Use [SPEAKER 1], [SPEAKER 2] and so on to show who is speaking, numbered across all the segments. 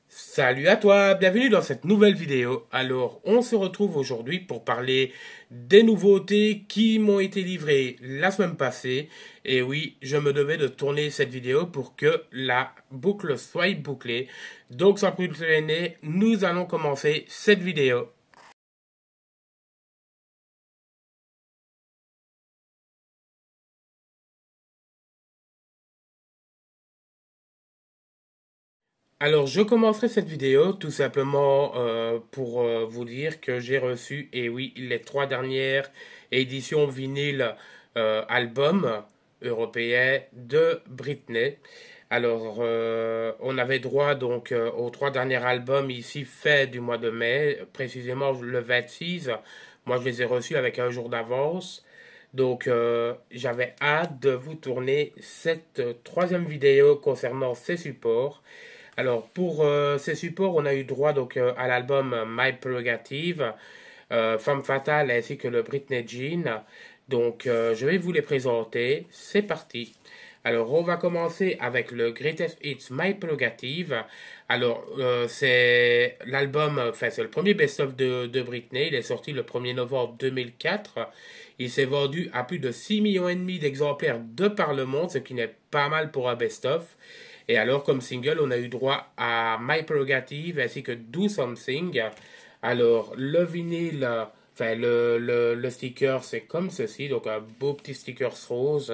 [SPEAKER 1] Salut à toi, bienvenue dans cette nouvelle vidéo. Alors, on se retrouve aujourd'hui pour parler des nouveautés qui m'ont été livrées la semaine passée. Et oui, je me devais de tourner cette vidéo pour que la boucle soit bouclée. Donc, sans plus traîner, nous allons commencer cette vidéo. Alors, je commencerai cette vidéo tout simplement pour vous dire que j'ai reçu, et oui, les trois dernières éditions vinyle album européen de Britney. Alors, on avait droit donc aux trois derniers albums ici faits du mois de mai, précisément le 26. Moi, je les ai reçus avec un jour d'avance. Donc, j'avais hâte de vous tourner cette troisième vidéo concernant ces supports. Alors, pour ces supports, on a eu droit donc à l'album My Prerogative, Femme Fatale ainsi que le Britney Jean. Donc, je vais vous les présenter. C'est parti. Alors, on va commencer avec le Greatest Hits My Prerogative. Alors, c'est l'album, enfin, c'est le premier best-of de Britney. Il est sorti le 1er novembre 2004. Il s'est vendu à plus de 6,5 millions d'exemplaires de par le monde, ce qui n'est pas mal pour un best-of. Et alors, comme single, on a eu droit à My Prerogative ainsi que Do Something. Alors, le vinyle, enfin, le sticker, c'est comme ceci. Donc, un beau petit sticker rose,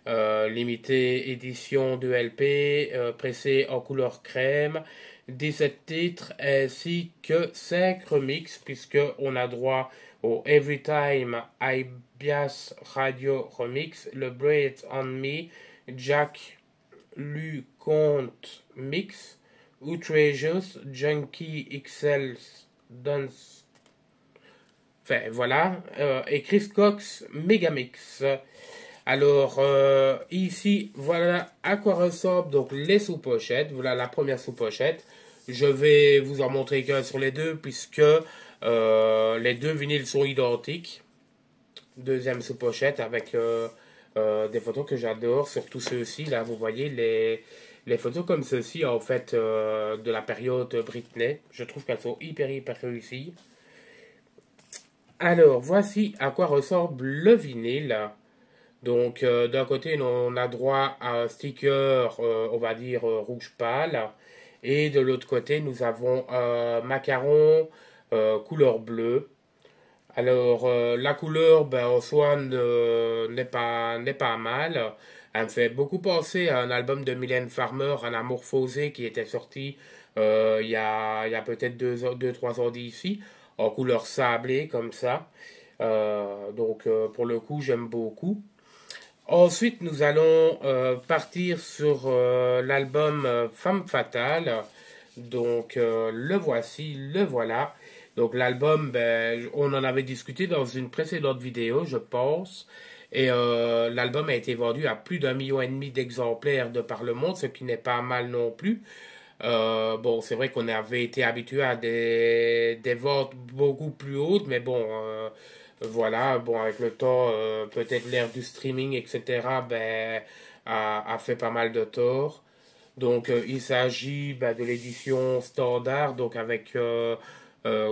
[SPEAKER 1] limité édition de LP, pressé en couleur crème, 17 titres ainsi que 5 remixes, puisque on a droit au Every Time I Bias Radio Remix, le Breathe on Me, Jack LeConte Mix, Outrageous, Junkie XL Dance. Enfin voilà, et Chris Cox Megamix. Alors ici, voilà à quoi ressemblent donc les sous-pochettes. Voilà la première sous-pochette. Je vais vous en montrer qu'un sur les deux puisque les deux vinyles sont identiques. Deuxième sous-pochette avec des photos que j'adore, surtout ceux-ci. Là, vous voyez les photos comme ceci en fait de la période Britney. Je trouve qu'elles sont hyper réussies. Alors, voici à quoi ressemble le vinyle. Donc, d'un côté, on a droit à un sticker, on va dire rouge pâle. Et de l'autre côté, nous avons un macaron couleur bleue. Alors, la couleur, ben, en soi, n'est pas mal. Elle me fait beaucoup penser à un album de Mylène Farmer, Un amour faussé, qui était sorti il y a peut-être 3 ans d'ici, en couleur sablée, comme ça. Donc, pour le coup, j'aime beaucoup. Ensuite, nous allons partir sur l'album Femme Fatale. Donc, le voici, le voilà. Donc, l'album, ben, on en avait discuté dans une précédente vidéo, je pense. Et l'album a été vendu à plus d'1,5 million d'exemplaires de par le monde, ce qui n'est pas mal non plus. Bon, c'est vrai qu'on avait été habitué à des ventes beaucoup plus hautes, mais bon, voilà, bon, avec le temps, peut-être l'ère du streaming, etc., ben, a fait pas mal de tort. Donc, il s'agit ben, de l'édition standard, donc avec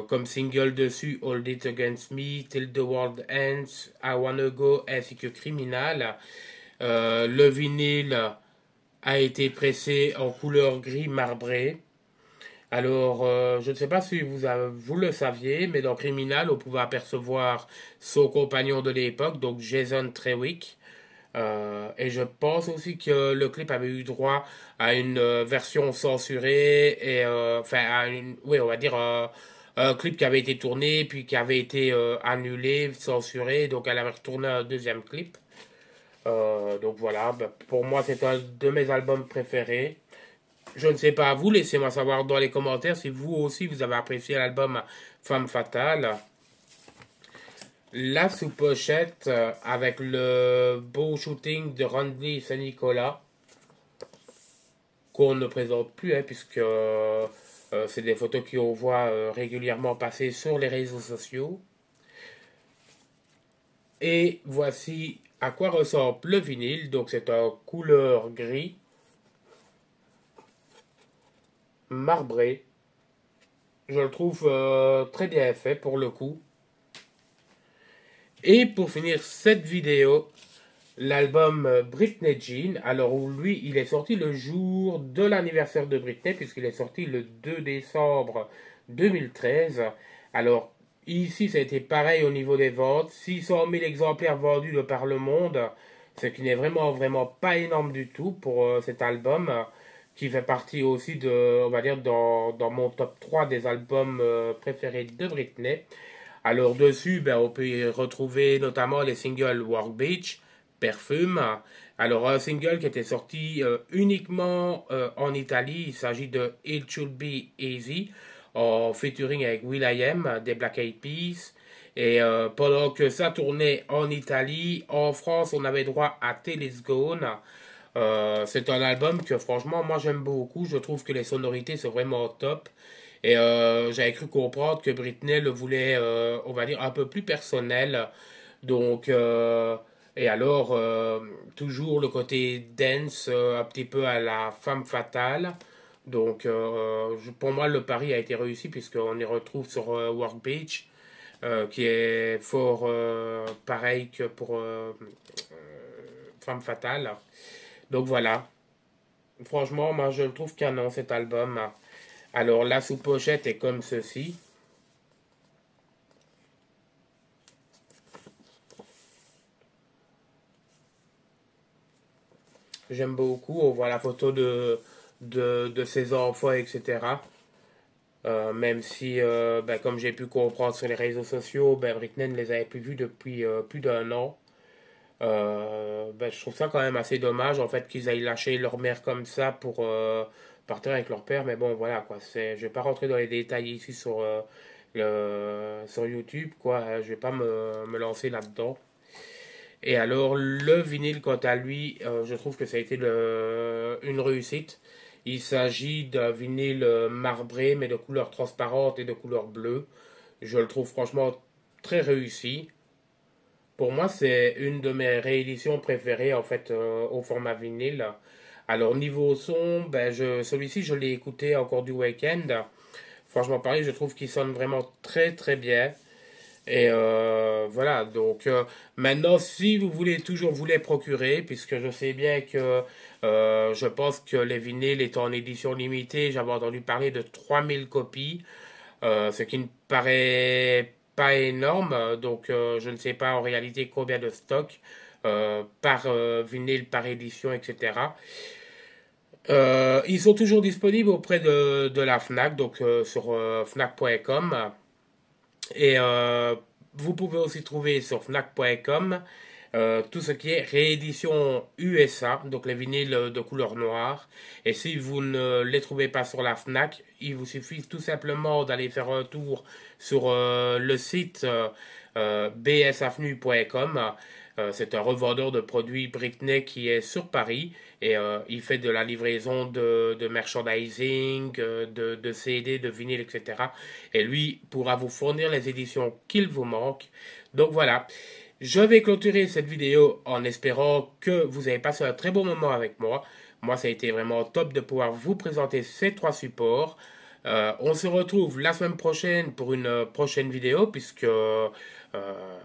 [SPEAKER 1] comme single dessus Hold It Against Me, Till the World Ends, I Wanna Go, ainsi que Criminal. Le vinyle a été pressé en couleur gris marbré. Alors, je ne sais pas si vous le saviez, mais dans Criminal, on pouvait apercevoir son compagnon de l'époque, donc Jason Trewick. Et je pense aussi que le clip avait eu droit à une version censurée et enfin oui, on va dire un clip qui avait été tourné puis qui avait été annulé, censuré, donc elle avait retourné un deuxième clip. Donc voilà, ben, pour moi c'est un de mes albums préférés. Je ne sais pas vous, laissez-moi savoir dans les commentaires si vous aussi vous avez apprécié l'album Femme Fatale. La sous-pochette avec le beau shooting de Randy Saint-Nicolas qu'on ne présente plus hein, puisque c'est des photos qu'on voit régulièrement passer sur les réseaux sociaux. Et voici à quoi ressemble le vinyle. Donc c'est un couleur gris marbré. Je le trouve très bien fait pour le coup. Et pour finir cette vidéo, l'album Britney Jean. Alors lui, il est sorti le jour de l'anniversaire de Britney, puisqu'il est sorti le 2 décembre 2013. Alors ici, ça a été pareil au niveau des ventes. 600 000 exemplaires vendus de par le monde, ce qui n'est vraiment pas énorme du tout pour cet album, qui fait partie aussi de, on va dire, dans mon top 3 des albums préférés de Britney. Alors dessus, ben, on peut y retrouver notamment les singles Work Beach, Perfume. Alors un single qui était sorti uniquement en Italie, il s'agit de It Should Be Easy, en featuring avec will.i.am des Black Eyed Peas. Et pendant que ça tournait en Italie, en France, on avait droit à Till It's Gone. C'est un album que franchement, moi j'aime beaucoup. Je trouve que les sonorités sont vraiment top. Et j'avais cru comprendre que Britney le voulait, on va dire, un peu plus personnel. Donc, et alors, toujours le côté dance, un petit peu à la femme fatale. Donc, pour moi, le pari a été réussi puisqu'on y retrouve sur Work Beach, qui est fort pareil que pour Femme Fatale. Donc voilà, franchement, moi je le trouve canon cet album. Alors la sous-pochette est comme ceci. J'aime beaucoup, on voit la photo de ses enfants, etc. Même si, ben, comme j'ai pu comprendre sur les réseaux sociaux, ben, Britney ne les avait plus vus depuis plus d'un an. Ben, je trouve ça quand même assez dommage en fait qu'ils aillent lâcher leur mère comme ça pour partir avec leur père. Mais bon, voilà quoi. Je vais pas rentrer dans les détails ici sur YouTube quoi. Je vais pas me lancer là-dedans. Et alors le vinyle quant à lui, je trouve que ça a été une réussite. Il s'agit d'un vinyle marbré mais de couleur transparente et de couleur bleue. Je le trouve franchement très réussi. Pour moi, c'est une de mes rééditions préférées en fait au format vinyle. Alors niveau son, ben celui-ci je l'ai écouté encore du week-end. Franchement pareil, je trouve qu'il sonne vraiment très bien. Et voilà, donc maintenant si vous voulez toujours vous les procurer, puisque je sais bien que je pense que les vinyles étant en édition limitée, j'avais entendu parler de 3000 copies. Ce qui ne paraît pas énorme, donc je ne sais pas en réalité combien de stocks par vinyle, par édition, etc. Ils sont toujours disponibles auprès de la FNAC, donc sur fnac.com. Et vous pouvez aussi trouver sur fnac.com tout ce qui est réédition USA, donc les vinyles de couleur noire. Et si vous ne les trouvez pas sur la FNAC, il vous suffit tout simplement d'aller faire un tour sur le site bsavenue.com. C'est un revendeur de produits Britney qui est sur Paris et il fait de la livraison de merchandising, de CD, de vinyle, etc. Et lui pourra vous fournir les éditions qu'il vous manque. Donc voilà. Je vais clôturer cette vidéo en espérant que vous avez passé un très bon moment avec moi. Moi, ça a été vraiment top de pouvoir vous présenter ces trois supports. On se retrouve la semaine prochaine pour une prochaine vidéo, puisque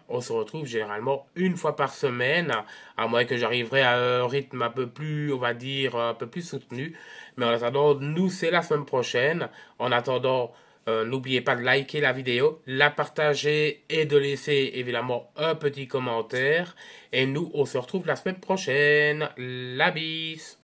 [SPEAKER 1] on se retrouve généralement une fois par semaine, à moins que j'arriverai à un rythme un peu plus, on va dire, un peu plus soutenu. Mais en attendant, nous, c'est la semaine prochaine. En attendant, n'oubliez pas de liker la vidéo, la partager et de laisser évidemment un petit commentaire. Et nous, on se retrouve la semaine prochaine. La bise!